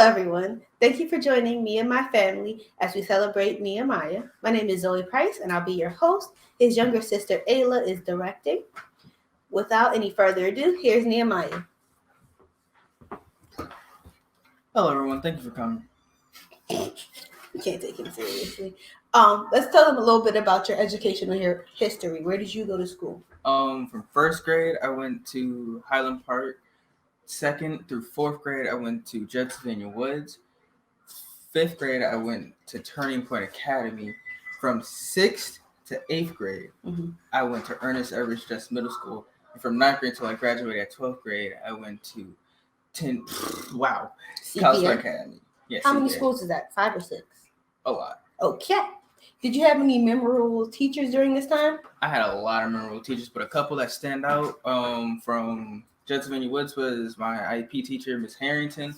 everyone. Thank you for joining me and my family as we celebrate Nehemiah. My name is Zoe Price, and I'll be your host. His younger sister, Ayla, is directing. Without any further ado, here's Nehemiah. Hello, everyone. Thank you for coming. You can't take him seriously. Let's tell them a little bit about your educational history. Where did you go to school? From first grade, I went to Highland Park. Second through fourth grade, I went to Pennsylvania Woods. Fifth grade, I went to Turning Point Academy. From sixth to eighth grade, I went to Ernest Everett Just Middle School. And from ninth grade until I graduated at 12th grade, I went to College Park Academy. Yes. How many schools is that? 5 or 6? A lot. Okay. Did you have any memorable teachers during this time? I had a lot of memorable teachers, but a couple that stand out from Pennsylvania Woods was my IEP teacher, Miss Harrington.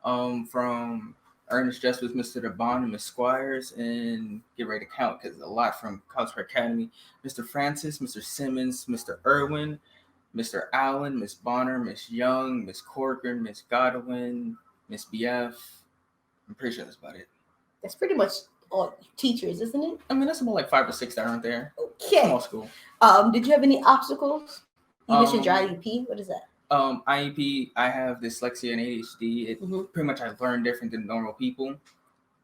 From Ernest Just was Mr. DeBond and Miss Squires, and get ready to count because a lot from College Park Academy. Mr. Francis, Mr. Simmons, Mr. Irwin, Mr. Allen, Miss Bonner, Miss Young, Miss Corcoran, Miss Godwin, Miss BF. I'm pretty sure that's about it. That's pretty much all teachers, isn't it? I mean, that's more like 5 or 6 that aren't there. Okay. Small school. Did you have any obstacles? You mentioned your IEP. What is that? IEP, I have dyslexia and ADHD. Pretty much I learn different than normal people.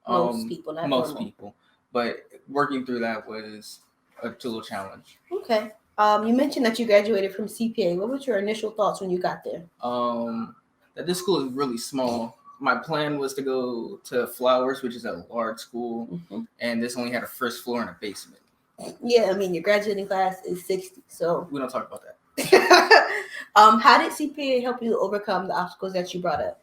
Most people, not most normal. people. But working through that was a little challenge. Okay. You mentioned that you graduated from CPA. What was your initial thoughts when you got there? That this school is really small. My plan was to go to Flowers, which is a large school, and this only had a first floor and a basement. Yeah, I mean, your graduating class is 60, so... We don't talk about that. How did CPA help you overcome the obstacles that you brought up?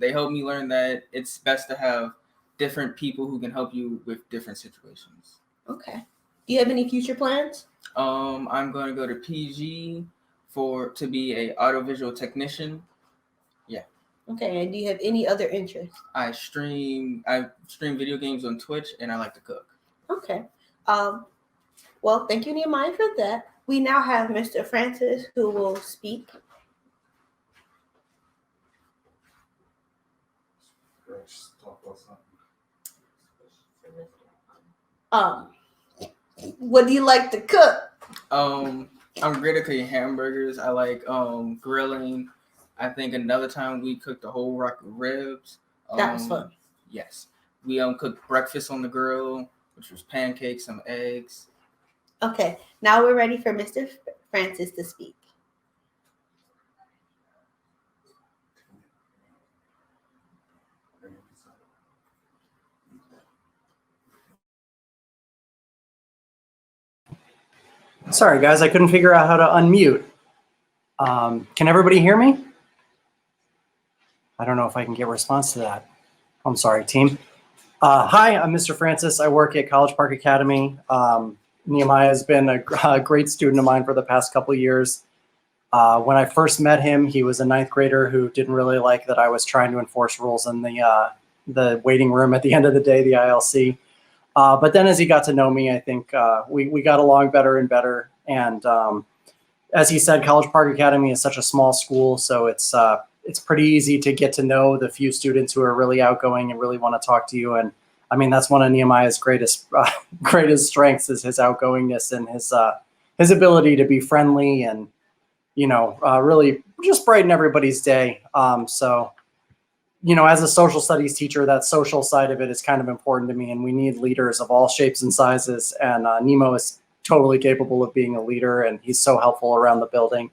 They helped me learn that it's best to have different people who can help you with different situations. Okay. Do you have any future plans? I'm going to go to PG to be a audiovisual technician. Yeah. Okay, and do you have any other interests? I stream video games on Twitch, and I like to cook. Okay. Well, thank you, Nehemiah, for that. We now have Mr. Francis who will speak. What do you like to cook? I'm great at cooking hamburgers. I like grilling. I think another time we cooked a whole rack of ribs. That was fun. Yes. We cooked breakfast on the grill, which was pancakes, some eggs. Okay, now we're ready for Mr. Francis to speak. Sorry, guys, I couldn't figure out how to unmute. Can everybody hear me? I don't know if I can get a response to that. I'm sorry, team. Hi, I'm Mr. Francis. I work at College Park Academy. Nehemiah has been a great student of mine for the past couple of years. When I first met him, he was a 9th grader who didn't really like that I was trying to enforce rules in the waiting room at the end of the day, the ILC. But then as he got to know me, I think we got along better and better. And as he said, College Park Academy is such a small school, so it's pretty easy to get to know the few students who are really outgoing and really want to talk to you. And I mean, that's one of Nehemiah's greatest strengths is his outgoingness and his ability to be friendly and, really just brighten everybody's day. So, as a social studies teacher, that social side of it is kind of important to me, and we need leaders of all shapes and sizes. And Nemo is totally capable of being a leader, and he's so helpful around the building.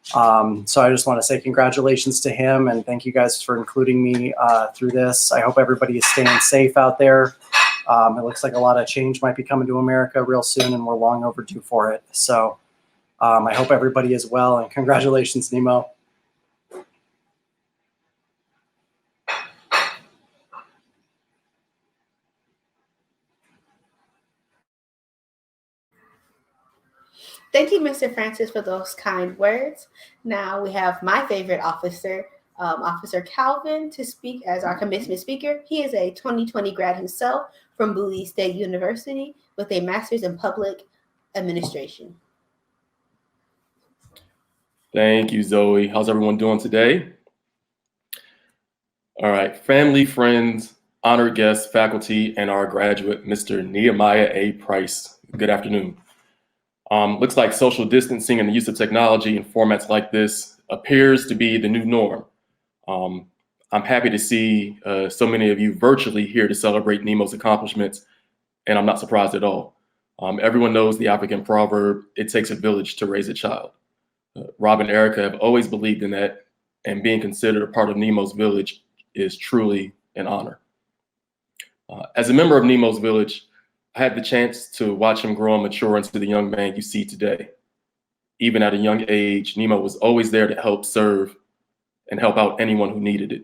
So I just want to say congratulations to him, and thank you guys for including me through this. I hope everybody is staying safe out there. It looks like a lot of change might be coming to America real soon, and we're long overdue for it. So I hope everybody is well, and congratulations, Nemo. Thank you, Mr. Francis, for those kind words. Now we have my favorite officer, Officer Calvin, to speak as our commencement speaker. He is a 2020 grad himself from Bowie State University with a master's in public administration. Thank you, Zoe. How's everyone doing today? All right, family, friends, honored guests, faculty, and our graduate, Mr. Nehemiah A. Price. Good afternoon. Looks like social distancing and the use of technology in formats like this appears to be the new norm. I'm happy to see so many of you virtually here to celebrate Nemo's accomplishments, and I'm not surprised at all. Everyone knows the African proverb, it takes a village to raise a child. Rob and Erica have always believed in that, and being considered a part of Nemo's village is truly an honor. As a member of Nemo's village, I had the chance to watch him grow and mature into the young man you see today. Even at a young age, Nemo was always there to help serve and help out anyone who needed it.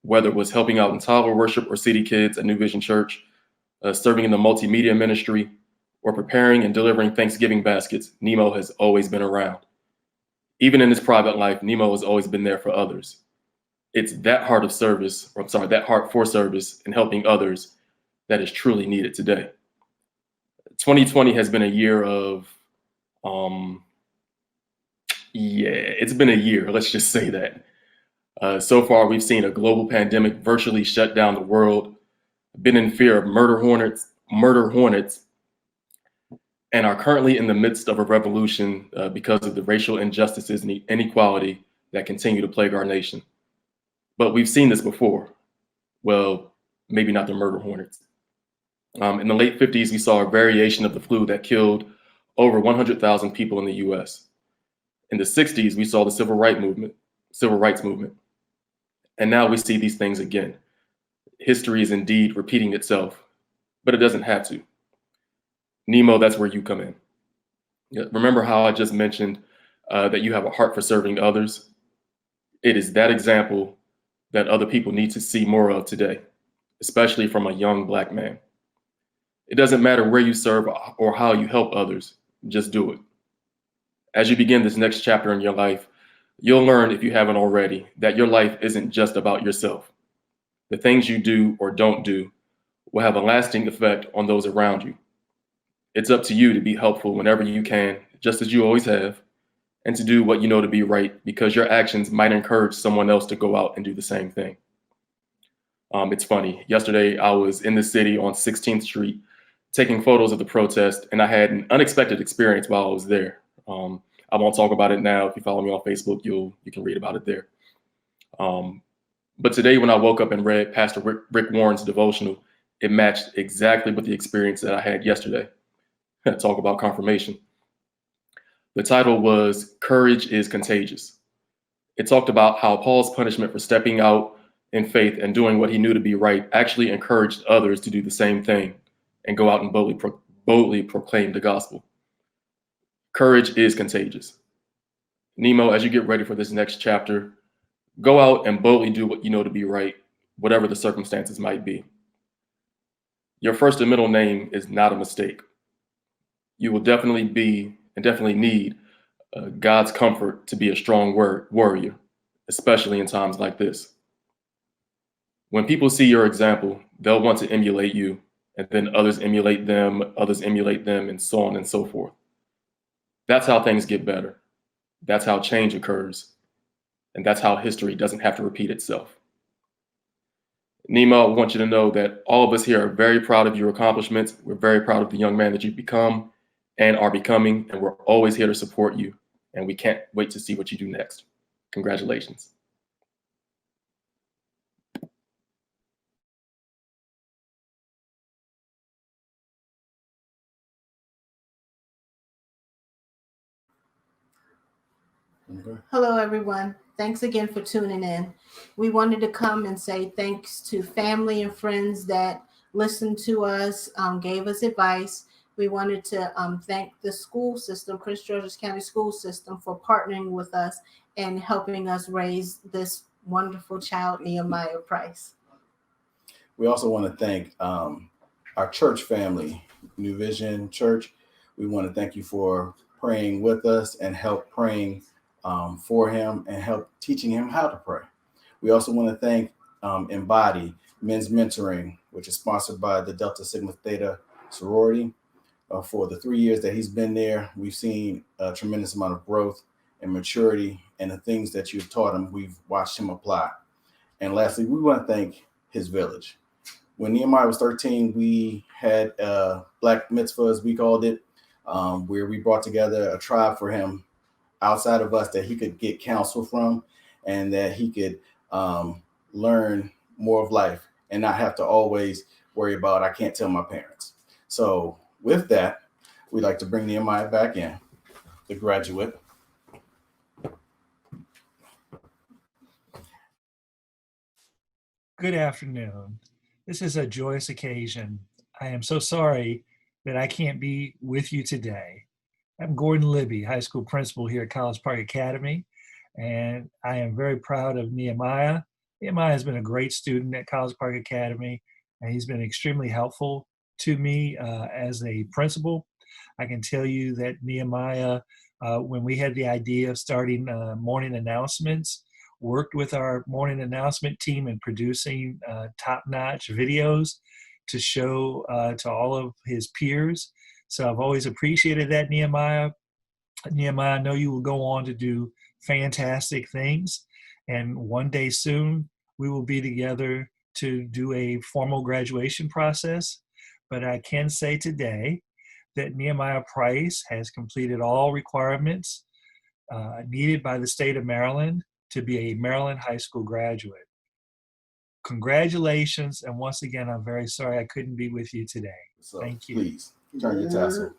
Whether it was helping out in toddler worship or city kids at New Vision Church, serving in the multimedia ministry, or preparing and delivering Thanksgiving baskets, Nemo has always been around. Even in his private life, Nemo has always been there for others. It's that heart of service, that heart for service and helping others that is truly needed today. 2020 has been a year of, it's been a year, let's just say that. So far, we've seen a global pandemic virtually shut down the world, been in fear of murder hornets, and are currently in the midst of a revolution because of the racial injustices and inequality that continue to plague our nation. But we've seen this before. Well, maybe not the murder hornets. In the late 50s, we saw a variation of the flu that killed over 100,000 people in the US. In the 60s, we saw the civil rights movement. And now we see these things again. History is indeed repeating itself, but it doesn't have to. Nemo, that's where you come in. Remember how I just mentioned that you have a heart for serving others? It is that example that other people need to see more of today, especially from a young Black man. It doesn't matter where you serve or how you help others, just do it. As you begin this next chapter in your life, you'll learn, if you haven't already, that your life isn't just about yourself. The things you do or don't do will have a lasting effect on those around you. It's up to you to be helpful whenever you can, just as you always have, and to do what you know to be right, because your actions might encourage someone else to go out and do the same thing. It's funny. Yesterday, I was in the city on 16th Street taking photos of the protest, and I had an unexpected experience while I was there. I won't talk about it now. If you follow me on Facebook, you can read about it there. But today, when I woke up and read Pastor Rick Warren's devotional, it matched exactly with the experience that I had yesterday. Talk about confirmation. The title was Courage is Contagious. It talked about how Paul's punishment for stepping out in faith and doing what he knew to be right actually encouraged others to do the same thing and go out and boldly proclaim the gospel. Courage is contagious. Nemo, as you get ready for this next chapter, go out and boldly do what you know to be right, whatever the circumstances might be. Your first and middle name is not a mistake. You will definitely need God's comfort to be a strong warrior, especially in times like this. When people see your example, they'll want to emulate you, and then others emulate them, and so on and so forth. That's how things get better. That's how change occurs. And that's how history doesn't have to repeat itself. Nemo, I want you to know that all of us here are very proud of your accomplishments. We're very proud of the young man that you've become and are becoming, and we're always here to support you. And we can't wait to see what you do next. Congratulations. Okay. Hello, everyone. Thanks again for tuning in. We wanted to come and say thanks to family and friends that listened to us, gave us advice. We wanted to thank the school system, Prince George's County School System, for partnering with us and helping us raise this wonderful child, Nehemiah Price. We also want to thank our church family, New Vision Church. We want to thank you for praying with us and help praying for him and help teaching him how to pray. We also want to thank Embody Men's Mentoring, which is sponsored by the Delta Sigma Theta sorority. For the 3 years that he's been there, we've seen a tremendous amount of growth and maturity, and the things that you've taught him, we've watched him apply. And lastly, we want to thank his village. When Nehemiah was 13, we had Black Mitzvah, as we called it, where we brought together a tribe for him outside of us that he could get counsel from, and that he could learn more of life and not have to always worry about, I can't tell my parents. So with that, we'd like to bring Nehemiah back in, the graduate. Good afternoon. This is a joyous occasion. I am so sorry that I can't be with you today. I'm Gordon Libby, high school principal here at College Park Academy, and I am very proud of Nehemiah. Nehemiah has been a great student at College Park Academy, and he's been extremely helpful to me as a principal. I can tell you that Nehemiah, when we had the idea of starting morning announcements, worked with our morning announcement team in producing top-notch videos to show to all of his peers. So I've always appreciated that, Nehemiah. Nehemiah, I know you will go on to do fantastic things. And one day soon, we will be together to do a formal graduation process. But I can say today that Nehemiah Price has completed all requirements needed by the state of Maryland to be a Maryland high school graduate. Congratulations. And once again, I'm very sorry I couldn't be with you today. So Thank you. please turn your tassel.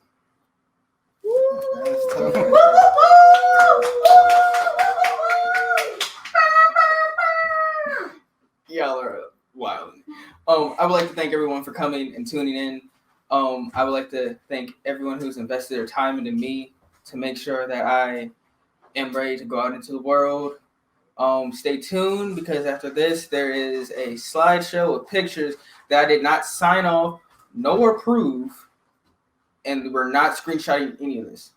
Y'all are wild. I would like to thank everyone for coming and tuning in. I would like to thank everyone who's invested their time into me to make sure that I am ready to go out into the world. Stay tuned, because after this, there is a slideshow of pictures that I did not sign off nor approve, and we're not screenshotting any of this.